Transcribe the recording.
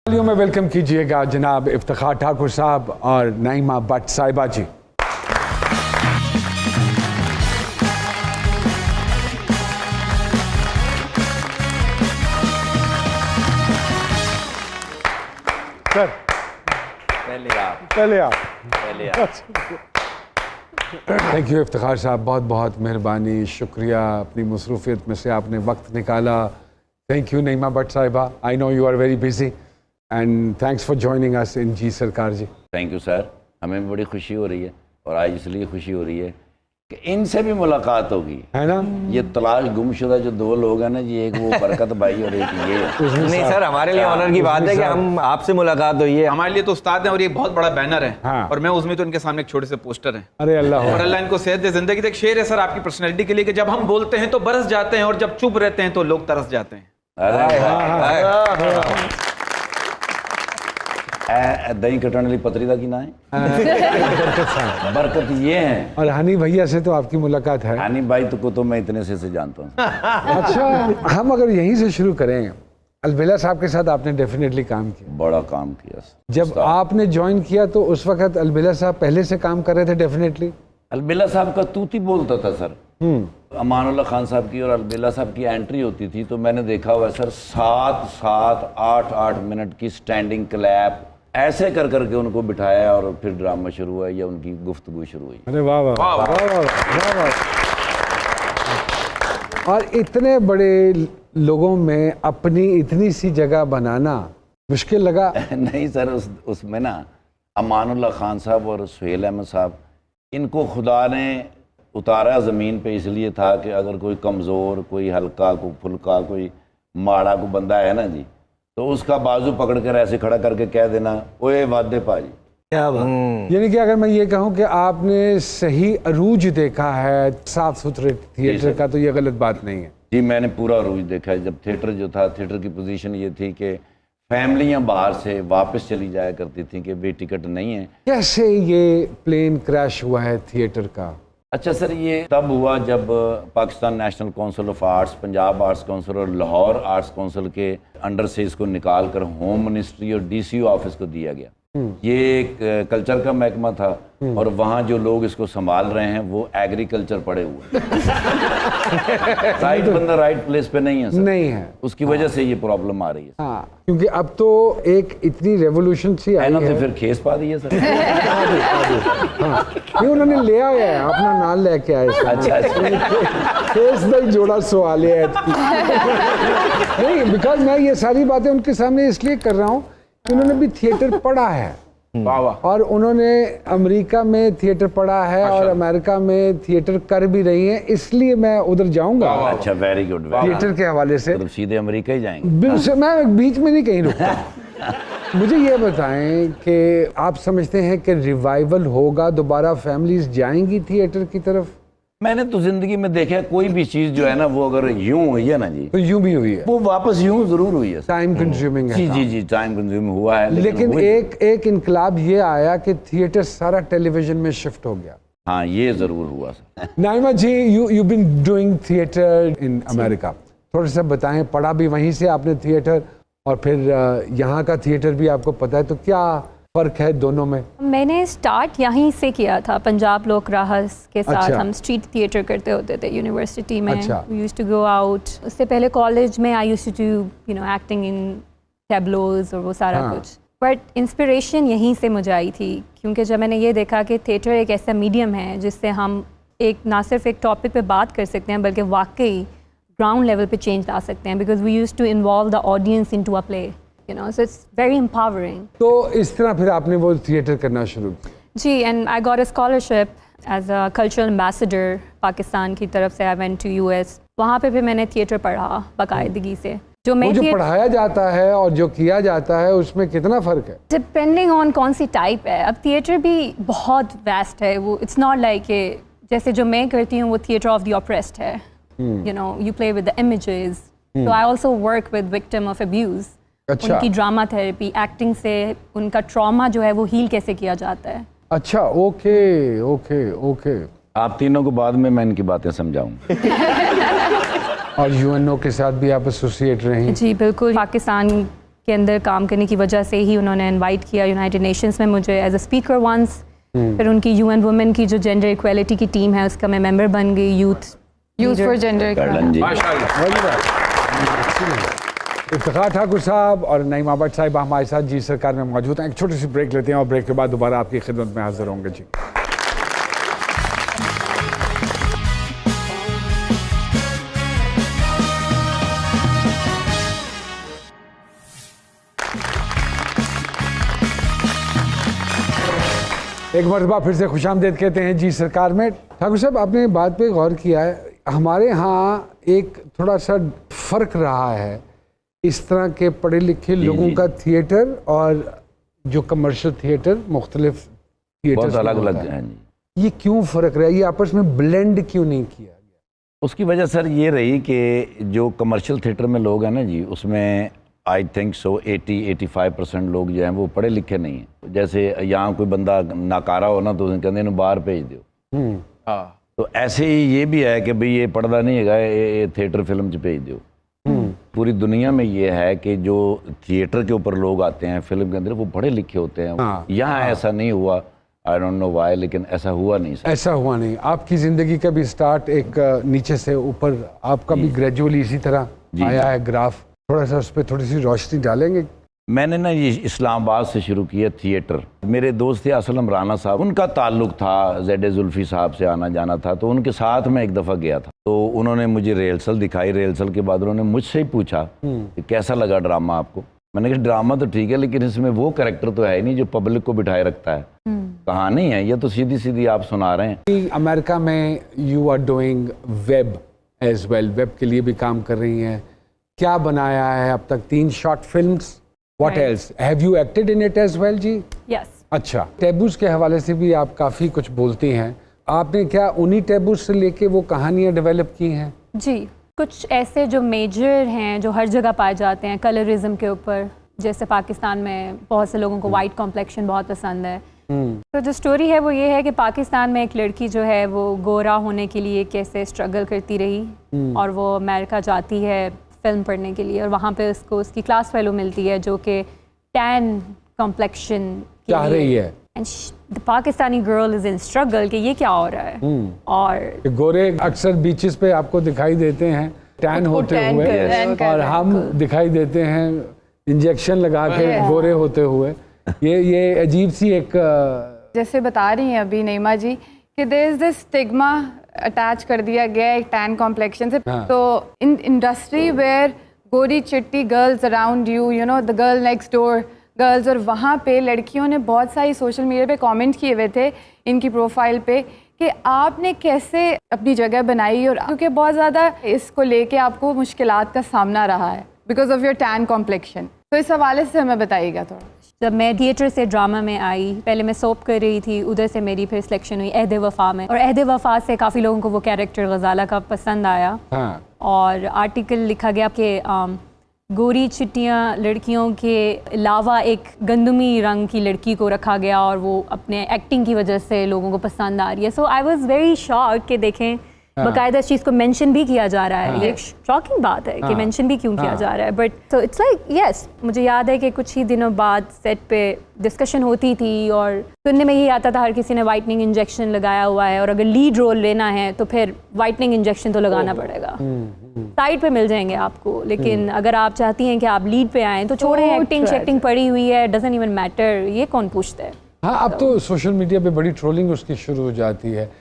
में वेलकम कीजिएगा जनाब इफ्तिखार ठाकुर साहब और नईमा भट्ट साहिबा जी। सर पहले आप थैंक यू इफ्तिखार साहब, बहुत बहुत मेहरबानी, शुक्रिया, अपनी मसरूफियत में से आपने वक्त निकाला। थैंक यू नईमा भट्ट साहिबा, I know you are very busy and thanks for joining us in Ji Sarkar ji. Thank you sir, हमें बड़ी खुशी हो रही है और आज इसलिए खुशी हो रही है कि इनसे भी मुलाकात होगी, है ना। ये तलाश गुमशुदा जो दो लोग हैं ना जी, एक वो बरकत भाई और एक ये। नहीं सर, हमारे लिए ऑनर की बात है कि हम आपसे मुलाकात हुई है। हमारे लिए तो उस्ताद हैं और ये बहुत बड़ा बैनर है। हाँ। और मैं उसमें तो इनके सामने एक छोटे से पोस्टर है। अरे अल्लाह, और अल्लाह इनको सेहत दे, जिंदगी दे। एक शेर है सर आपकी पर्सनैलिटी के लिए कि जब हम बोलते हैं तो बरस जाते हैं और जब चुप रहते हैं तो लोग तरस जाते हैं। दही कटने वाली पतरी का की ना है बरकत ये है। और हनी भैया से तो आपकी मुलाकात है। हनी भाई तो मैं इतने से जानता हूँ। अच्छा, हम अगर यहीं से शुरू करें, अलबेला साहब के साथ आपने डेफिनेटली काम किया, बड़ा काम किया। जब आपने ज्वाइन किया तो उस वक्त अलबेला साहब पहले से काम कर रहे थे डेफिनेटली। अलबेला साहब का तूती बोलता था सर। अमानुल्लाह खान साहब की और अलबेला साहब की एंट्री होती थी तो मैंने देखा हुआ सर 7-7, 8-8 मिनट की स्टैंडिंग क्लैप ऐसे कर करके उनको बिठाया और फिर ड्रामा शुरू हुआ या उनकी गुफ्तगू शुरू हुई। अरे वाह वाह वाह वाह वाह। और इतने बड़े लोगों में अपनी इतनी सी जगह बनाना मुश्किल लगा? नहीं सर, उसमें ना अमानुल्लाह खान साहब और सुहेल अहमद साहब, इनको खुदा ने उतारा ज़मीन पे इसलिए था कि अगर कोई कमज़ोर, कोई हल्का, कोई फुल्का, कोई माड़ा को बंदा है ना जी, तो उसका बाजू पकड़ कर ऐसे खड़ा करके कह देना, ओए वादे पाजी। क्या बात। यानी कि अगर मैं ये कहूँ कि आपने सही अरूज देखा है साफ सुथरे थिएटर का, तो ये गलत बात नहीं है जी। मैंने पूरा अरूज देखा है। जब थिएटर जो था, थिएटर की पोजीशन ये थी कि फैमिलियां बाहर से वापस चली जाया करती थी कि भाई टिकट नहीं है। कैसे ये प्लेन क्रैश हुआ है थिएटर का? अच्छा सर, ये तब हुआ जब Pakistan national council of arts, Punjab arts council और लाहौर आर्ट्स काउंसिल के अंडर से इसको निकाल कर होम मिनिस्ट्री और डीसीओ ऑफिस को दिया गया। ये एक कल्चर का महकमा था और वहाँ जो लोग इसको संभाल रहे हैं वो एग्रीकल्चर पड़े हुए राइट बंदा राइट प्लेस पे नहीं है सर। नहीं है, उसकी वजह से ये प्रॉब्लम आ रही है। हाँ, क्योंकि अब तो एक इतनी रेवोल्यूशन सी आई है। तो फिर खेस पा दी है सर। हाँ, ये उन्होंने ले आया है, अपना नाम लेके आए। अच्छा खेस नहीं जोड़ा सवाल है नहीं, बिकॉज मैं ये सारी बातें उनके सामने इसलिए कर रहा हूँ कि उन्होंने भी थिएटर पढ़ा है और उन्होंने अमेरिका में थिएटर पढ़ा है और अमेरिका में थिएटर कर भी रही हैं, इसलिए मैं उधर जाऊंगा। अच्छा, वेरी गुड। थिएटर के हवाले से तो सीधे अमेरिका ही जाएंगे? मैं बीच में नहीं कहीं रुकता। मुझे ये बताएं कि आप समझते हैं कि रिवाइवल होगा, दोबारा फैमिलीज जाएंगी थिएटर की तरफ? मैंने तो जिंदगी में देखा है, कोई भी चीज जो है ना वो अगर यूं हुई है ना जी, तो यूं भी हुई है, वो वापस यूं जरूर हुई है। टाइम कंज्यूमिंग है। जी जी जी, टाइम कंज्यूमिंग हुआ है, लेकिन एक इनकलाब ये आया कि थिएटर सारा टेलीविजन में शिफ्ट हो गया। हाँ, ये जरूर हुआ sir. Naima ji, you been doing theatre in America, थोड़ा सा बताएं, पढ़ा भी वहीं से आपने थिएटर और फिर यहाँ का थिएटर भी आपको पता है, तो क्या फर्क है दोनों में? मैंने स्टार्ट यहीं से किया था, पंजाब लोक राहस के साथ। अच्छा। हम स्ट्रीट थिएटर करते होते थे यूनिवर्सिटी में। अच्छा। We used to go out. उससे पहले कॉलेज में I used to you know acting in tableaux और वो सारा हाँ। कुछ। बट इंस्पिरेशन यहीं से मुझे आई थी, क्योंकि जब मैंने ये देखा कि थिएटर एक ऐसा मीडियम है जिससे हम एक ना सिर्फ एक टॉपिक पे बात कर सकते हैं बल्कि वाकई ग्राउंड लेवल पे चेंज ला सकते हैं, because we used to involve the audience into a play, you know, so it's very empowering. तो इस तरह फिर आपने वो थिएटर करना शुरू किया? जी, and I got a scholarship as a cultural ambassador Pakistan की तरफ से। I went to US. वहाँ पे भी मैंने थिएटर पढ़ा बाकायदगी से। जो मैं जो पढ़ाया जाता है और जो किया जाता है उसमें कितना फर्क है? डिपेंडिंग ऑन कौन सी टाइप है। अब थिएटर भी बहुत वेस्ट है, वो इट्स नॉट लाइक जैसे जो मैं करती हूँ वो थिएटर ऑफ द ऑप्रेस्ड है। You know, you play with the images. So I also work with victim of abuse. अच्छा। उनकी ड्रामा थेरेपी, एक्टिंग से उनका ट्रॉमा जो है वो हील कैसे किया जाता है। अच्छा, ओके ओके ओके। आप तीनों को बाद में मैं इनकी बातें समझाऊं। और यूएनओ के साथ भी आप एसोसिएट रही? जी बिल्कुल। पाकिस्तान के अंदर काम करने की वजह से ही उन्होंने इनवाइट किया यूनाइटेड नेशंस में मुझे एज अ स्पीकर वंस। फिर उनकी UN वुमेन की जो जेंडर इक्वालिटी की टीम है उसका मैं मेंबर बन गई, यूथ फॉर जेंडर। कर्लन जी इफ्तिखार ठाकुर साहब और नईमा भट्ट साहिब हमारे साथ जी सरकार में मौजूद हैं। एक छोटी सी ब्रेक लेते हैं और ब्रेक के बाद दोबारा आपकी खिदमत में हाजिर होंगे जी। एक मरतबा फिर से खुशामदीद कहते हैं जी सरकार में। ठाकुर साहब, आपने बात पे गौर किया है, हमारे यहाँ एक थोड़ा सा फर्क रहा है इस तरह के पढ़े लिखे लोगों का थिएटर और जो कमर्शियल थिएटर, मुख्तलिफ थिएटर बहुत अलग अलग हैं जी। ये क्यों फ़र्क रहा है? ये आपस में ब्लेंड क्यों नहीं किया गया? उसकी वजह सर ये रही कि जो कमर्शियल थिएटर में लोग हैं ना जी, उसमें आई थिंक सो 80-85% लोग जो हैं वो पढ़े लिखे नहीं हैं। जैसे यहाँ कोई बंदा नाकारा हो ना तो उसे कहते हैं बाहर भेज दो। तो ऐसे ही ये भी है कि भाई ये पढ़दा नहीं है, ये थिएटर फिल्म च भेज दो। पूरी दुनिया में ये है कि जो थिएटर के ऊपर लोग आते हैं फिल्म के अंदर वो पढ़े लिखे होते हैं। यहाँ ऐसा नहीं हुआ, आई डोंट नो व्हाई, लेकिन ऐसा हुआ नहीं सर। ऐसा हुआ नहीं। आपकी ज़िंदगी का भी स्टार्ट एक नीचे से ऊपर, आपका भी ग्रेजुअली इसी तरह आया है ग्राफ। थोड़ा सा उस पर थोड़ी सी रोशनी डालेंगे? मैंने ना ये इस्लामाबाद से शुरू किया थिएटर। मेरे दोस्त थे असलम राना साहब, उनका ताल्लुक था ज़ेड जुल्फ़ी साहब से, आना जाना था, तो उनके साथ मैं एक दफ़ा गया था। तो उन्होंने मुझे रिहर्सल दिखाई। रिहर्सल के बाद उन्होंने मुझसे ही पूछा कि कैसा लगा ड्रामा आपको। मैंने कहा ड्रामा तो ठीक है लेकिन इसमें वो कैरेक्टर तो है ही नहीं जो पब्लिक को बिठाए रखता है। कहानी है ये तो सीधी सीधी आप सुना रहे हैं। अमेरिका में you are doing web as well, web के लिए भी काम कर रही हैं। क्या बनाया है अब तक? 3 short films. What else? Have you acted in it as well ji? Yes. अच्छा, टैबूज के हवाले से भी आप काफ़ी कुछ बोलती हैं। आपने क्या उन्हीं टैबूज से लेके वो कहानियाँ डेवलप की हैं? जी, कुछ ऐसे जो मेजर हैं जो हर जगह पाए जाते हैं कलरिज्म के ऊपर। जैसे पाकिस्तान में बहुत से लोगों को वाइट कॉम्प्लेक्शन बहुत पसंद है। तो जो स्टोरी है वो ये है कि पाकिस्तान में एक लड़की जो है वो गोरा होने के लिए कैसे स्ट्रगल करती रही और वो अमेरिका जाती है फिल्म पढ़ने के लिए और वहाँ पे उसको उसकी क्लास फेलो मिलती है जो कि टैन कॉम्प्लेक्शन चाह रही है। And the Pakistani girl is in struggle कि ये क्या हो रहा है। और गोरे अक्सर बीचेस पे आपको दिखाई देते हैं टैन होते हुए और हम दिखाई देते हैं इंजेक्शन लगा के गोरे होते हुए। ये अजीब सी एक जैसे बता रही हैं अभी नईमा जी कि there is this stigma attach कर दिया गया है टैन कॉम्प्लेक्शन से। तो इन इंडस्ट्री वेयर गोरी चिट्टी girls around you know the girl next door girls, और वहाँ पे लड़कियों ने बहुत सारी सोशल मीडिया पे कमेंट किए हुए थे इनकी प्रोफाइल पे कि आपने कैसे अपनी जगह बनाई, और क्योंकि बहुत ज़्यादा इसको लेके आपको मुश्किलात का सामना रहा है because of your tan complexion. तो इस हवाले से हमें बताइएगा थोड़ा। जब मैं थिएटर से ड्रामा में आई, पहले मैं सोप कर रही थी, उधर से मेरी फिर सिलेक्शन हुई अहद वफ़ा में, और अहद वफ़ा से काफ़ी लोगों को वो कैरेक्टर गज़ाला का पसंद आया। और आर्टिकल लिखा गया कि गोरी चिट्टियाँ लड़कियों के अलावा एक गंदमी रंग की लड़की को रखा गया और वो अपने एक्टिंग की वजह से लोगों को पसंद आ रही है। सो आई वॉज वेरी शॉक्ड कि देखें बाकायदा इस चीज़ को मेंशन भी किया जा रहा है। ये एक शॉकिंग बात है कि मेंशन भी क्यों किया जा रहा है। बट तो इट्स लाइक यस, मुझे याद है कि कुछ ही दिनों बाद सेट पे डिस्कशन होती थी और सुनने में यही आता था हर किसी ने वाइटनिंग इंजेक्शन लगाया हुआ है और अगर लीड रोल लेना है तो फिर वाइटनिंग इंजेक्शन तो लगाना पड़ेगा। साइड पे मिल जाएंगे आपको, लेकिन अगर आप चाहती हैं कि आप लीड पे आएँ तो छोड़ें, एक्टिंग शेक्टिंग पड़ी हुई है, डजंट इवन मैटर, ये कौन पूछता है। हाँ, अब तो सोशल मीडिया पे बड़ी ट्रोलिंग उसकी शुरू हो जाती है।